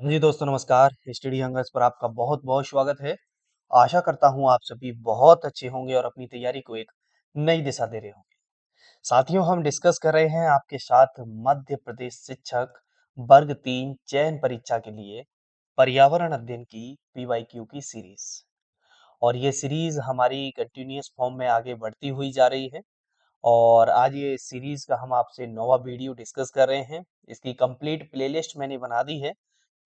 जी दोस्तों नमस्कार। Study hungers पर आपका बहुत बहुत स्वागत है। आशा करता हूँ आप सभी बहुत अच्छे होंगे और अपनी तैयारी को एक नई दिशा दे रहे होंगे। साथियों, हम डिस्कस कर रहे हैं आपके साथ मध्य प्रदेश शिक्षक वर्ग 3 चयन परीक्षा के लिए पर्यावरण अध्ययन की पीवाईक्यू की सीरीज। और ये सीरीज हमारी कंटिन्यूअस फॉर्म में आगे बढ़ती हुई जा रही है। और आज ये सीरीज का हम आपसे नौवा वीडियो डिस्कस कर रहे हैं। इसकी कंप्लीट प्लेलिस्ट मैंने बना दी है,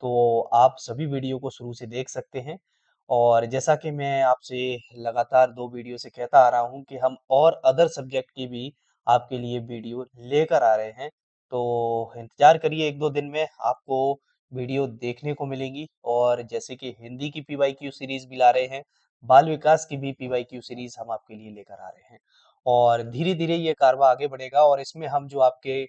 तो आप सभी वीडियो को शुरू से देख सकते हैं। और जैसा कि मैं आपसे लगातार 2 वीडियो से कहता आ रहा हूँ कि हम और अदर सब्जेक्ट की भी आपके लिए वीडियो लेकर आ रहे हैं। तो इंतज़ार करिए 1-2 दिन में आपको वीडियो देखने को मिलेंगी। और जैसे कि हिंदी की पीवाईक्यू सीरीज़ भी ला रहे हैं, बाल विकास की भी पीवाईक्यू सीरीज़ हम आपके लिए लेकर आ रहे हैं। और धीरे-धीरे ये कारवां आगे बढ़ेगा और इसमें हम जो आपके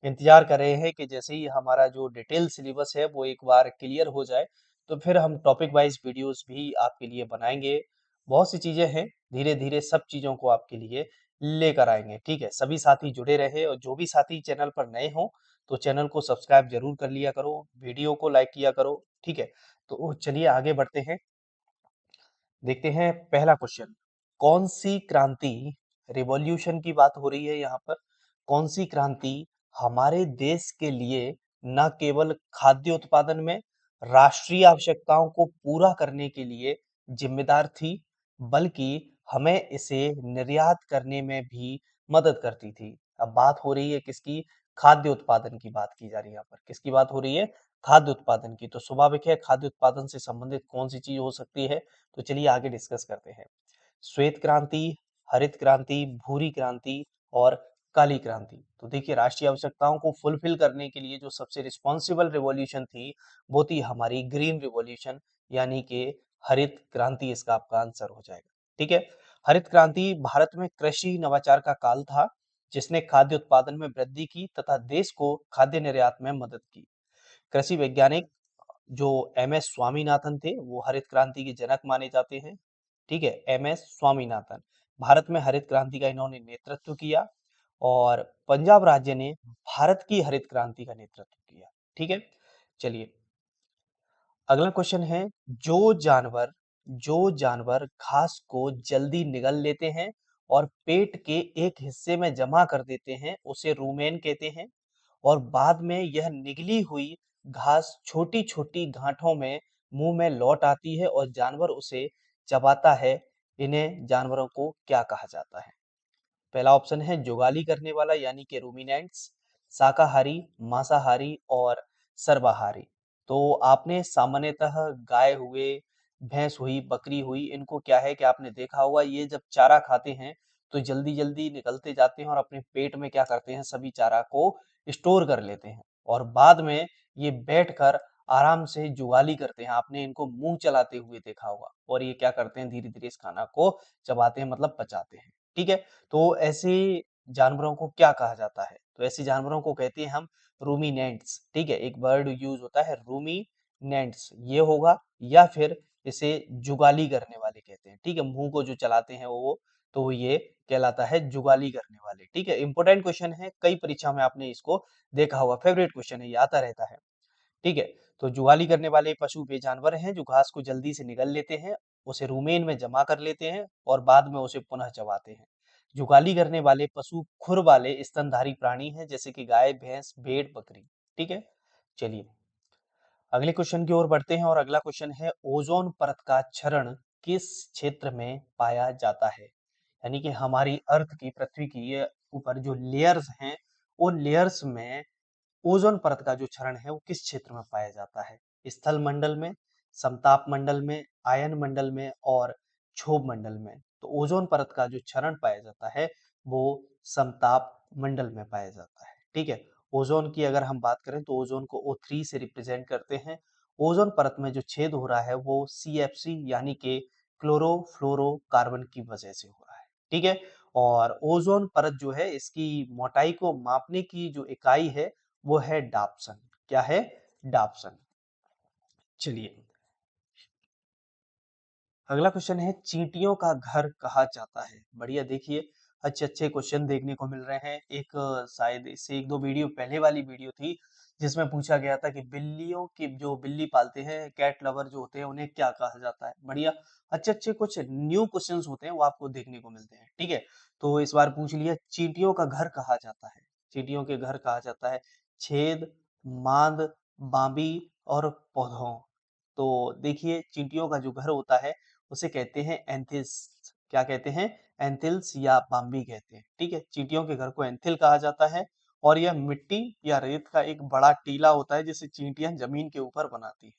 इंतज़ार कर रहे हैं कि जैसे ही हमारा जो डिटेल सिलेबस है वो एक बार क्लियर हो जाए, तो फिर हम टॉपिक वाइज़ वीडियोज़ भी आपके लिए बनाएँगे। बहुत सी चीज़ें हैं, धीरे-धीरे सब चीज़ों को आपके लिए लेकर आएँगे, ठीक है? सभी साथी जुड़े रहे और जो भी साथी चैनल पर नए हों, तो चैनल को सब्सक्राइब ज़रूर कर लिया करो, वीडियो को लाइक किया करो, ठीक है? तो चलिए आगे बढ़ते हैं। देखते हैं पहला क्वेश्चन। कौन सी क्रांति, रिवॉल्यूशन की बात हो रही है यहाँ पर, कौन सी क्रांति हमारे देश के लिए न केवल खाद्य उत्पादन में राष्ट्रीय आवश्यकताओं को पूरा करने के लिए जिम्मेदार थी, बल्कि हमें इसे निर्यात करने में भी मदद करती थी। अब बात हो रही है किसकी? खाद्य उत्पादन की बात की जा रही है यहाँ पर। किसकी बात हो रही है? खाद्य उत्पादन की। तो स्वाभाविक है खाद्य उत्पादन से संबंधित कौन सी चीज हो सकती है? तो चलिए आगे डिस्कस करते हैं। श्वेत क्रांति, हरित क्रांति, भूरी क्रांति और काली क्रांति। तो देखिए राष्ट्रीय आवश्यकताओं को फुलफिल करने के लिए जो सबसे रिस्पॉन्सिबल रिवॉल्यूशन थी, वो थी हमारी ग्रीन रिवॉल्यूशन, यानी कि हरित क्रांति इसका आपका आंसर हो जाएगा। ठीक है। हरित क्रांति भारत में कृषि नवाचार का काल था, जिसने खाद्य उत्पादन में वृद्धि की तथा देश को खाद्य निर्यात में मदद की। कृषि वैज्ञानिक जो एम.एस. स्वामीनाथन थे, वो हरित क्रांति के जनक माने जाते हैं। ठीक है, एम.एस. स्वामीनाथन। भारत में हरित क्रांति का इन्होंने नेतृत्व किया और पंजाब राज्य ने भारत की हरित क्रांति का नेतृत्व किया। ठीक है, चलिए अगला क्वेश्चन है। जो जानवर जो जानवर घास को जल्दी निगल लेते हैं और पेट के एक हिस्से में जमा कर देते हैं, उसे रूमेन कहते हैं। और बाद में यह निगली हुई घास छोटी-छोटी गांठों में मुंह में लौट आती है और जानवर उसे चबाता है। इन्हें जानवरों को क्या कहा जाता है? पहला ऑप्शन है जुगाली करने वाला यानी कि रूमिनेंट्स, शाकाहारी, मांसाहारी और सर्वाहारी। तो आपने सामान्यतः गाय हुए, भैंस हुई, बकरी हुई, इनको क्या है कि आपने देखा होगा ये जब चारा खाते हैं तो जल्दी-जल्दी निकलते जाते हैं और अपने पेट में क्या करते हैं सभी चारा को स्टोर कर लेते हैं और बाद में ये बैठकर आराम से जुगाली करते हैं। आपने इनको मुंह चलाते हुए देखा होगा और ये क्या करते हैं धीरे-धीरे इस खाना को चबाते हैं मतलब पचाते हैं। ठीक है? तो ऐसे जानवरों को क्या कहा जाता है? तो ऐसे जानवरों को कहते हैं हम रूमिनेंट्स। ठीक है? एक वर्ड यूज़ होता है रूमिनेंट्स, ये होगा या फिर इसे जुगाली करने वाले कहते हैं। ठीक है? मुँह को जो चलाते हैं वो, तो ये कहलाता है जुगाली करने वाले। ठीक है? इम्पोर्टेंट क्वेश्चन है, कई परीक्षा में आपने इसको देखा होगा, फेवरेट क्वेश्चन है, ये आता रहता है। ठीक है? तो जुगाली करने वाले पशु वे जानवर हैं जो घास को जल्दी से निगल लेते हैं, उसे रूमेन में जमा कर लेते हैं और बाद में उसे पुनः चबाते हैं। जुगाली करने वाले पशु खुर वाले स्तनधारी प्राणी हैं जैसे कि गाय, भैंस, भेड़, बकरी। ठीक है? चलिए अगले क्वेश्चन की ओर बढ़ते हैं और अगला क्वेश्चन है ओजोन परत का क्षरण किस क्षेत्र में पाया जाता है? यानी कि हमारी अर्थ की, पृथ्वी की ये ऊपर जो लेयर्स हैं, उन लेयर्स में ओजोन परत का जो क्षरण है वो किस क्षेत्र में पाया जाता है? स्थल मंडल में, समताप मंडल में, आयन मंडल में और क्षोभ मंडल में। तो ओजोन परत का जो क्षरण पाया जाता है वो समताप मंडल में पाया जाता है। ठीक है? ओजोन की अगर हम बात करें तो ओजोन को O3 से रिप्रेजेंट करते हैं। ओजोन परत में जो छेद हो रहा है वो CFC यानी कि क्लोरोफ्लोरोकार्बन की वजह से हो रहा है। ठीक है? और ओजोन परत जो है इसकी मोटाई को मापने की जो इकाई है वो है डाप्सन। क्या है? डाप्सन। चलिए अगला क्वेश्चन है चींटियों का घर कहा जाता है? बढ़िया, देखिए अच्छे अच्छे क्वेश्चन देखने को मिल रहे हैं। एक शायद इससे 1-2 वीडियो पहले वाली वीडियो थी जिसमें पूछा गया था कि बिल्लियों की जो बिल्ली पालते हैं कैट लवर जो होते हैं उन्हें क्या कहा जाता है। बढ़िया, अच्छे अच्छे कुछ न्यू क्वेश्चंस होते हैं वो आपको देखने को मिलते हैं। ठीक है, तो इस बार पूछ लिया चींटियों का घर कहा जाता है। चींटियों के घर कहा जाता है छेद, मांद, बांबी और पौधों। तो देखिए चींटियों का जो घर होता है उसे कहते हैं एंथिल्स। क्या कहते हैं? एंथिल्स या बाम्बी कहते हैं। ठीक है, चींटियों के घर को एंथिल कहा जाता है और यह मिट्टी या रेत का एक बड़ा टीला होता है जिसे चींटियां जमीन के ऊपर बनाती है।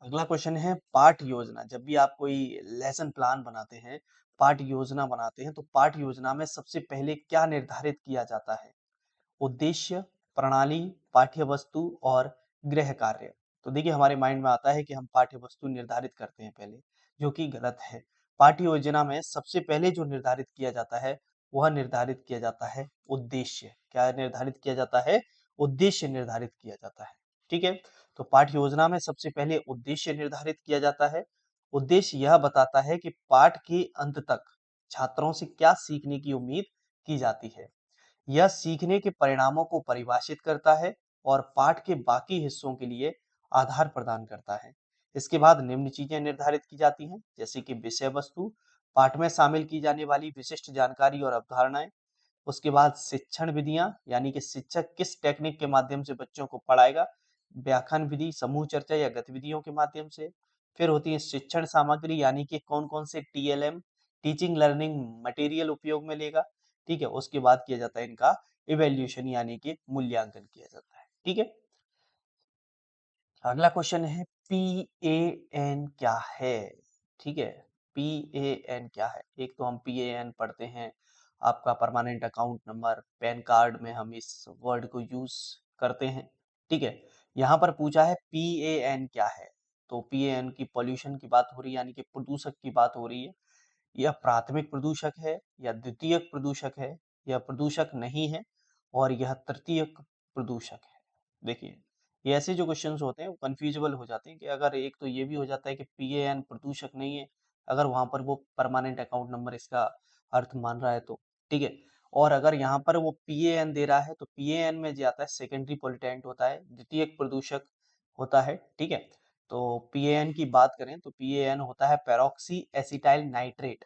अगला क्वेश्चन है पाठ योजना। जब भी आप कोई लेसन प्लान बनाते हैं, पाठ योजना बनाते हैं, तो पाठ योजना में सबसे पहले क्या निर्धारित किया जाता है? उद्देश्य, प्रणाली, पाठ्य वस्तु और गृह कार्य। तो देखिए हमारे माइंड में आता है कि हम पाठ्य वस्तु निर्धारित करते हैं पहले, जो कि गलत है। पाठ्य योजना में सबसे पहले जो निर्धारित किया जाता है वह निर्धारित किया जाता है उद्देश्य। क्या निर्धारित किया जाता है? उद्देश्य निर्धारित किया जाता है। ठीक है, तो पाठ्य योजना में सबसे पहले उद्देश्य निर्धारित किया जाता है। उद्देश्य यह बताता है कि पाठ के अंत तक छात्रों से क्या सीखने की उम्मीद की जाती है। यह सीखने के परिणामों को परिभाषित करता है और पाठ के बाकी हिस्सों के लिए आधार प्रदान करता है। इसके बाद निम्न चीजें निर्धारित की जाती हैं, जैसे कि विषय वस्तु, पाठ में शामिल की जाने वाली विशिष्ट जानकारी और अवधारणाएं। उसके बाद शिक्षण विधियां, यानी कि शिक्षक किस टेक्निक के माध्यम से बच्चों को पढ़ाएगा। व्याख्यान विधि, समूह चर्चा या गतिविधियों के माध्यम से। फिर होती है शिक्षण सामग्री, यानी कि कौन कौन से टीएलएम, टीचिंग लर्निंग मटेरियल उपयोग में लेगा। ठीक है, उसके बाद किया जाता है इनका इवेल्यूशन, यानी कि मूल्यांकन किया जाता है। ठीक है, अगला क्वेश्चन है पीएएन क्या है? ठीक है, पीएएन क्या है? एक तो हम पीएएन पढ़ते हैं, आपका permanent account number, pan card में हम इस वर्ड को यूज करते हैं। ठीक है, यहाँ पर पूछा है पीएएन क्या है? तो पीएएन की पॉल्यूशन की बात हो रही है, यानी कि प्रदूषक की बात हो रही है। यह प्राथमिक प्रदूषक है या द्वितीयक प्रदूषक है, यह प्रदूषक नहीं है और यह तृतीयक प्रदूषक है। देखिए ये ऐसे जो क्वेश्चंस होते हैं वो कंफ्यूजेबल हो जाते हैं कि अगर एक तो ये भी हो जाता है कि पीएएन प्रदूषक नहीं है, अगर वहां पर वो परमानेंट अकाउंट नंबर इसका अर्थ मान रहा है तो। ठीक है, और अगर यहाँ पर वो पीएएन दे रहा है तो पीएएन में जो आता है सेकेंडरी पोल्यूटेंट होता है, द्वितीयक प्रदूषक होता है। ठीक है, तो पीएएन की बात करें तो पीएएन होता है पेरोक्सी एसिटाइल नाइट्रेट।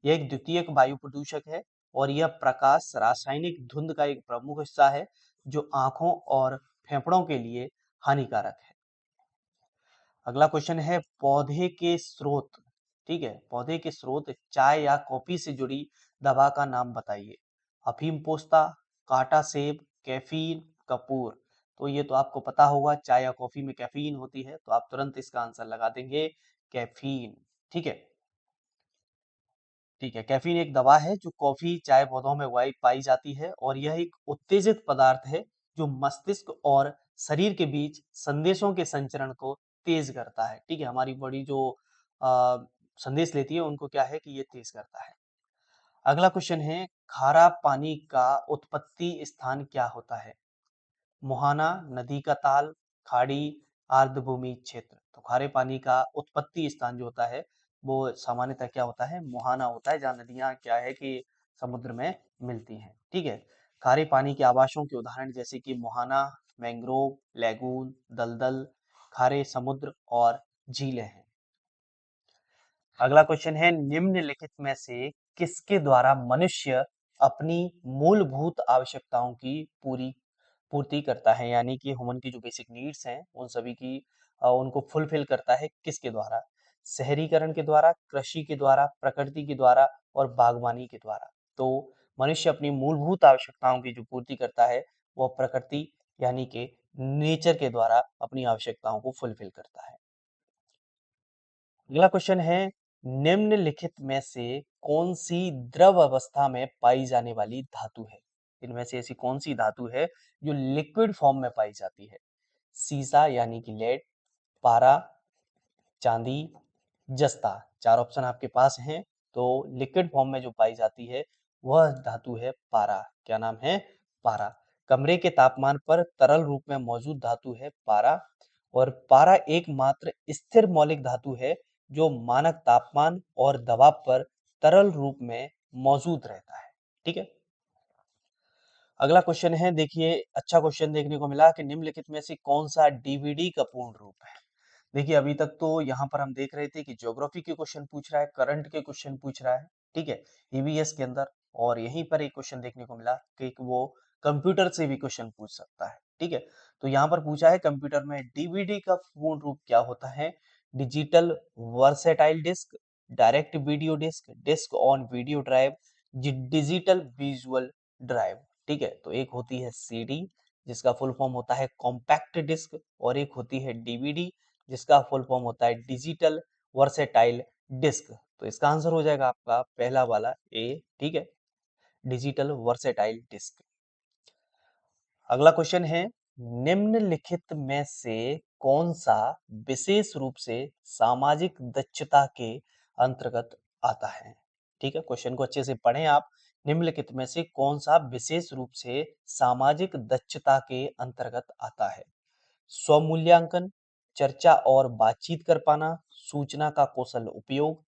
यह एक द्वितीयक वायु प्रदूषक है और यह प्रकाश रासायनिक धुंध का एक प्रमुख हिस्सा है जो आंखों और फेफड़ों के लिए हानिकारक है। अगला क्वेश्चन है पौधे के स्रोत। ठीक है, पौधे के स्रोत चाय या कॉफी से जुड़ी दवा का नाम बताइए। अफीम पोस्ता, काटा सेब, कैफीन, कपूर। तो ये तो आपको पता होगा, चाय या कॉफी में कैफीन होती है, तो आप तुरंत इसका आंसर लगा देंगे कैफीन। ठीक है, ठीक है, कैफीन एक दवा है जो कॉफी चाय पौधों में उगाई पाई जाती है और यह एक उत्तेजित पदार्थ है जो मस्तिष्क और शरीर के बीच संदेशों के संचरण को तेज करता है। ठीक है, हमारी बॉडी जो आ, संदेश लेती है उनको क्या है कि ये तेज करता है। अगला क्वेश्चन है खारा पानी का उत्पत्ति स्थान क्या होता है? मुहाना, नदी का ताल, खाड़ी, आर्द्रभूमि क्षेत्र। तो खारे पानी का उत्पत्ति स्थान जो होता है वो सामान्यतः क्या होता है? मुहाना होता है, जहाँ नदियां क्या है कि समुद्र में मिलती हैं। ठीक है, खारे पानी के आवासों के उदाहरण जैसे कि मुहाना, मैंग्रोव, लैगून, दलदल, खारे समुद्र और झीलें हैं। अगला क्वेश्चन है निम्नलिखित में से किसके द्वारा मनुष्य अपनी मूलभूत आवश्यकताओं की पूरी पूर्ति करता है, यानी कि ह्यूमन की जो बेसिक नीड्स हैं उन सभी की उनको फुलफिल करता है किसके द्वारा? शहरीकरण के द्वारा, कृषि के द्वारा, प्रकृति के द्वारा और बागवानी के द्वारा। तो मनुष्य अपनी मूलभूत आवश्यकताओं की जो पूर्ति करता है वो प्रकृति यानी कि नेचर के द्वारा अपनी आवश्यकताओं को फुलफिल करता है। अगला क्वेश्चन है निम्नलिखित में से कौन सी द्रव अवस्था में पाई जाने वाली धातु है? इनमें से ऐसी कौन सी धातु है जो लिक्विड फॉर्म में पाई जाती है? सीसा यानी कि लेड, पारा, चांदी, जस्ता। चार ऑप्शन आपके पास हैं। तो लिक्विड फॉर्म में जो पाई जाती है वह धातु है पारा। क्या नाम है? पारा। कमरे के तापमान पर तरल रूप में मौजूद धातु है पारा और पारा एकमात्र स्थिर मौलिक धातु है जो मानक तापमान और दबाव पर तरल रूप में मौजूद रहता है। ठीक है, अगला क्वेश्चन है, देखिए अच्छा क्वेश्चन देखने को मिला कि निम्नलिखित में से कौन सा डीवीडी का पूर्ण रूप है। देखिए अभी तक तो यहाँ पर हम देख रहे थे कि ज्योग्राफी के क्वेश्चन पूछ रहा है, करंट के क्वेश्चन पूछ रहा है, ठीक है, ईवीएस के अंदर। और यहीं पर एक क्वेश्चन देखने को मिला कि वो कंप्यूटर से भी क्वेश्चन पूछ सकता है, ठीक है। तो यहाँ पर पूछा है कंप्यूटर में डीवीडी का पूर्ण रूप क्या होता है। Digital versatile disc, direct video disc, disc on video drive, digital visual drive, ठीक है। तो एक होती है सीडी जिसका फुल फॉर्म होता है कॉम्पैक्ट डिस्क, और एक होती है डीवीडी जिसका फुल फॉर्म होता है डिजिटल वर्सेटाइल डिस्क। तो इसका आंसर हो जाएगा आपका पहला वाला ए, ठीक है, डिजिटल वर्सेटाइल डिस्क। अगला क्वेश्चन है, निम्नलिखित में से कौन सा विशेष रूप से सामाजिक दक्षता के अंतर्गत आता है। ठीक है, क्वेश्चन को अच्छे से पढ़ें आप। निम्नलिखित में से कौन सा विशेष रूप से सामाजिक दक्षता के अंतर्गत आता है। स्वमूल्यांकन, चर्चा और बातचीत कर पाना, सूचना का कौशल उपयोग,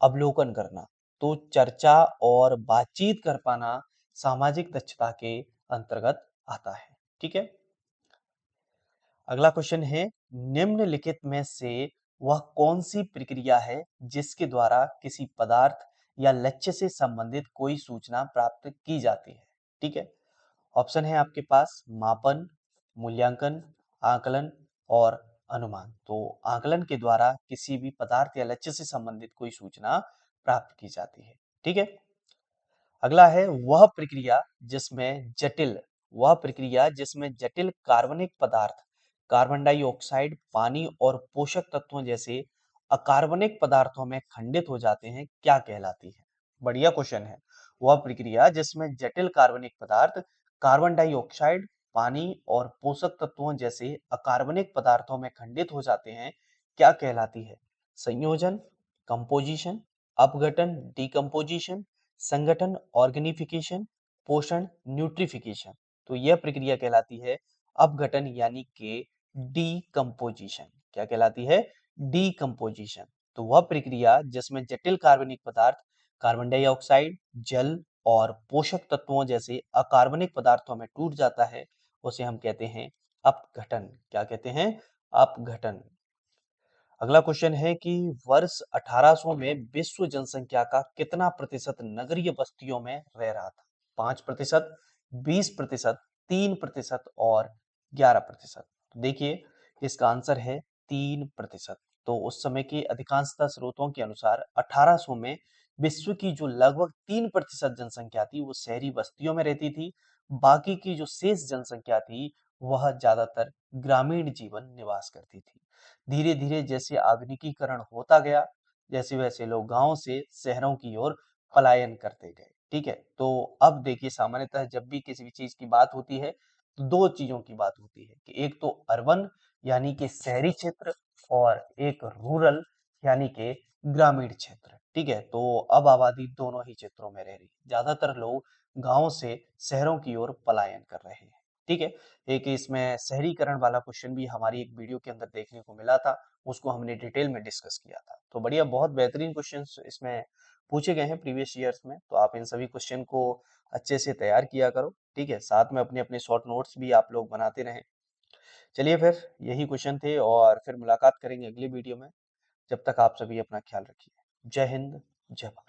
अवलोकन करना। तो चर्चा और बातचीत कर पाना सामाजिक दक्षता के अंतर्गत आता है, ठीक है। अगला क्वेश्चन है, निम्नलिखित में से वह कौन सी प्रक्रिया है जिसके द्वारा किसी पदार्थ या लक्ष्य से संबंधित कोई सूचना प्राप्त की जाती है। ठीक है, ऑप्शन है आपके पास मापन, मूल्यांकन, आकलन और अनुमान। तो आकलन के द्वारा किसी भी पदार्थ या लक्ष्य से संबंधित कोई सूचना प्राप्त की जाती है, ठीक है। अगला है, वह प्रक्रिया जिसमें जटिल कार्बनिक पदार्थ, कार्बन डाइऑक्साइड, पानी और पोषक तत्वों जैसे अकार्बनिक पदार्थों में खंडित हो जाते हैं, क्या कहलाती है। बढ़िया क्वेश्चन है। वह प्रक्रिया जिसमें जटिल कार्बनिक पदार्थ, कार्बन डाइऑक्साइड, पानी और पोषक तत्वों जैसे अकार्बनिक पदार्थों में खंडित हो जाते हैं, क्या कहलाती है। संयोजन, कंपोजिशन, अपघटन डिकम्पोजिशन, संगठन ऑर्गेनिफिकेशन, पोषण न्यूट्रिफिकेशन। तो यह प्रक्रिया कहलाती है अपघटन यानी कि डीकम्पोजिशन। क्या कहलाती है, डीकम्पोजिशन। तो वह प्रक्रिया जिसमें जटिल कार्बनिक पदार्थ, कार्बन डाइऑक्साइड, जल और पोषक तत्वों जैसे अकार्बनिक पदार्थों में टूट जाता है, उसे हम कहते हैं अपघटन। क्या कहते हैं, अपघटन। अगला क्वेश्चन है कि वर्ष 1800 में विश्व जनसंख्या का कितना प्रतिशत नगरीय बस्तियों में रह रहा था। 5%, 20%, 3% और 11%। तो देखिए इसका आंसर है 3%। तो उस समय के अधिकांशतः स्रोतों के अनुसार 1800 में विश्व की जो लगभग 3% जनसंख्या थी वो शहरी बस्तियों में रहती थी। बाकी की जो शेष जनसंख्या थी वह ज्यादातर ग्रामीण जीवन निवास करती थी। धीरे धीरे जैसे आधुनिकीकरण होता गया, जैसे वैसे लोग गांव से शहरों की ओर पलायन करते गए। ठीक है, तो अब देखिए सामान्यतः जब भी किसी भी चीज की बात होती है तो दो चीजों की बात होती है कि एक तो अर्बन यानी कि शहरी क्षेत्र, और एक रूरल यानी कि ग्रामीण क्षेत्र। ठीक है, तो अब आबादी दोनों ही क्षेत्रों में रह रही है। ज्यादातर लोग गांव से शहरों की ओर पलायन कर रहे हैं। ठीक है, एक इसमें शहरीकरण वाला क्वेश्चन भी हमारी एक वीडियो के अंदर देखने को मिला था, उसको हमने डिटेल में डिस्कस किया था। तो बढ़िया, बहुत बेहतरीन क्वेश्चंस इसमें पूछे गए हैं प्रीवियस ईयर्स में। तो आप इन सभी क्वेश्चन को अच्छे से तैयार किया करो, ठीक है। साथ में अपने अपने शॉर्ट नोट्स भी आप लोग बनाते रहें। चलिए फिर यही क्वेश्चन थे, और फिर मुलाकात करेंगे अगली वीडियो में। जब तक आप सभी अपना ख्याल रखिए। जय हिंद, जय भारत।